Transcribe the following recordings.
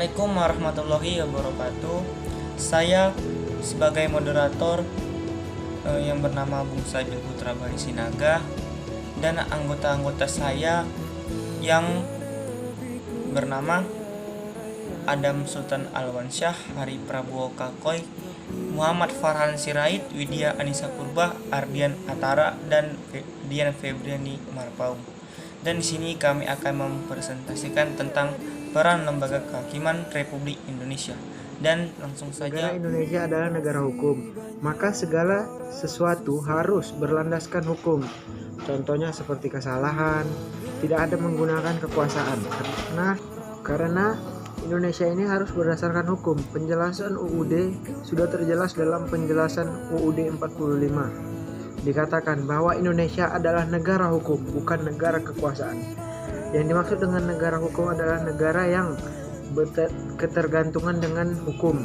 Assalamualaikum warahmatullahi wabarakatuh. Saya sebagai moderator yang bernama Bung Sabil Putra Bani Sinaga dan anggota-anggota saya yang bernama Adam Sultan Alwansyah, Hari Prabowo Kakoy, Muhammad Farhan Sirait, Widya Anissa Purba, Ardian Atara, dan Dian Febriani Marpaung. Dan di sini kami akan mempresentasikan tentang peran lembaga kehakiman Republik Indonesia. Dan langsung saja. Negara Indonesia adalah negara hukum, maka segala sesuatu harus berlandaskan hukum. Contohnya seperti kesalahan, tidak ada menggunakan kekuasaan. Karena Indonesia ini harus berdasarkan hukum. Penjelasan UUD sudah terjelas dalam penjelasan UUD 45. Dikatakan bahwa Indonesia adalah negara hukum, bukan negara kekuasaan. Yang dimaksud dengan negara hukum adalah negara yang ketergantungan dengan hukum,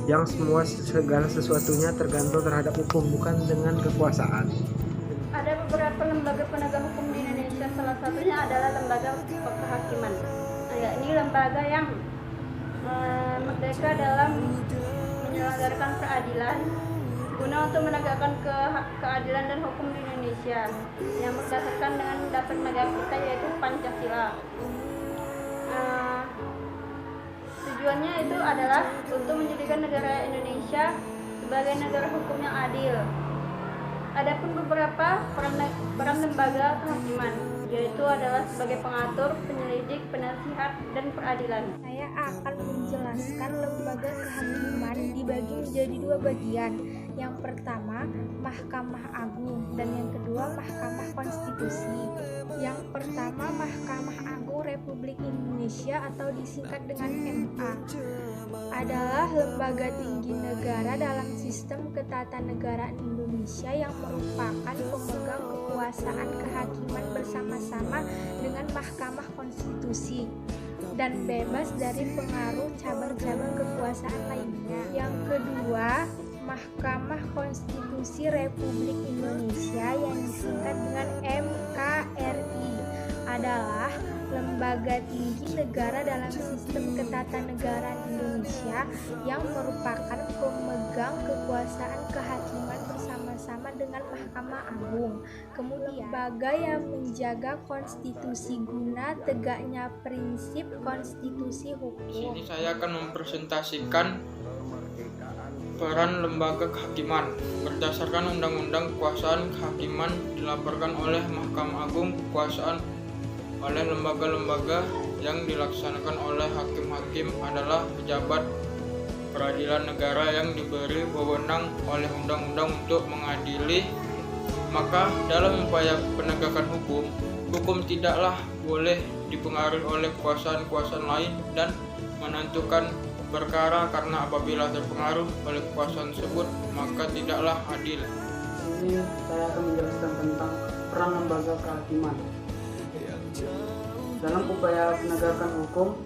yang segala sesuatunya tergantung terhadap hukum, bukan dengan kekuasaan. Ada beberapa lembaga penegak hukum di Indonesia, salah satunya adalah lembaga kehakiman. Ini lembaga yang merdeka dalam menyelenggarakan peradilan guna untuk menegakkan keadilan dan hukum di Indonesia yang berdasarkan dengan dasar negara kita, yaitu Pancasila. Tujuannya itu adalah untuk menjadikan negara Indonesia sebagai negara hukum yang adil. Adapun beberapa peran lembaga kehakiman, yaitu adalah sebagai pengatur, penyelidik, penasihat, dan peradilan. Saya akan menjelaskan lembaga kehakiman dibagi menjadi dua bagian. Yang pertama, Mahkamah Agung, dan yang kedua, Mahkamah Konstitusi. Yang pertama, Mahkamah Agung Republik Indonesia atau disingkat dengan MA adalah lembaga tinggi negara dalam sistem ketatanegaraan Indonesia yang merupakan pemegang kekuasaan kehakiman bersama-sama dengan Mahkamah Konstitusi dan bebas dari pengaruh cabang-cabang kekuasaan lainnya. Yang kedua, Mahkamah Konstitusi Republik Indonesia yang disingkat dengan MKRI adalah lembaga tinggi negara dalam sistem ketatanegaraan Indonesia yang merupakan pemegang kekuasaan kehakiman bersama-sama dengan Mahkamah Agung. Kemudian, lembaga yang menjaga konstitusi guna tegaknya prinsip konstitusi hukum. Di sini saya akan mempresentasikan peran lembaga kehakiman. Berdasarkan Undang-Undang Kekuasaan Kehakiman dilaporkan oleh Mahkamah Agung kekuasaan oleh lembaga-lembaga yang dilaksanakan oleh hakim-hakim adalah pejabat peradilan negara yang diberi wewenang oleh undang-undang untuk mengadili. Maka dalam upaya penegakan hukum tidaklah boleh dipengaruhi oleh kekuasaan-kekuasaan lain dan menentukan perkara, karena apabila terpengaruh oleh kekuasaan tersebut maka tidaklah adil. Ini saya akan menjelaskan tentang peran lembaga kehakiman. Dalam upaya penegakan hukum,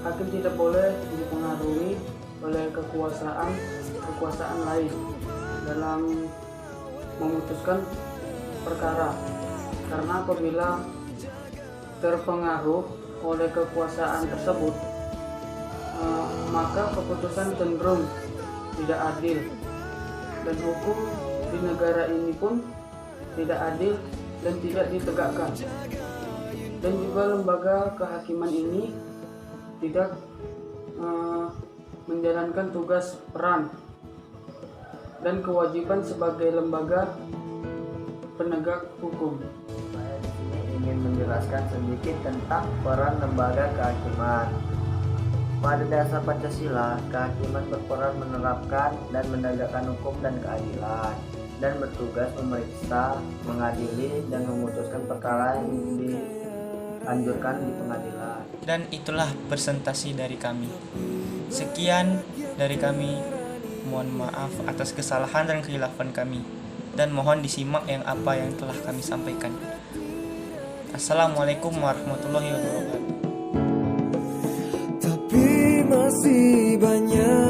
hakim tidak boleh dipengaruhi oleh kekuasaan lain dalam memutuskan perkara, karena apabila terpengaruh oleh kekuasaan tersebut maka keputusan cenderung tidak adil, dan hukum di negara ini pun tidak adil dan tidak ditegakkan. Dan juga lembaga kehakiman ini tidak menjalankan tugas, peran, dan kewajiban sebagai lembaga penegak hukum. Saya di sini ingin menjelaskan sedikit tentang peran lembaga kehakiman. Pada dasar Pancasila, kehakiman berperan menerapkan dan menegakkan hukum dan keadilan, dan bertugas memeriksa, mengadili, dan memutuskan perkara yang dianjurkan di pengadilan. Dan itulah presentasi dari kami. Sekian dari kami. Mohon maaf atas kesalahan dan khilafan kami, dan mohon disimak apa yang telah kami sampaikan. Assalamualaikum warahmatullahi wabarakatuh. Tapi masih banyak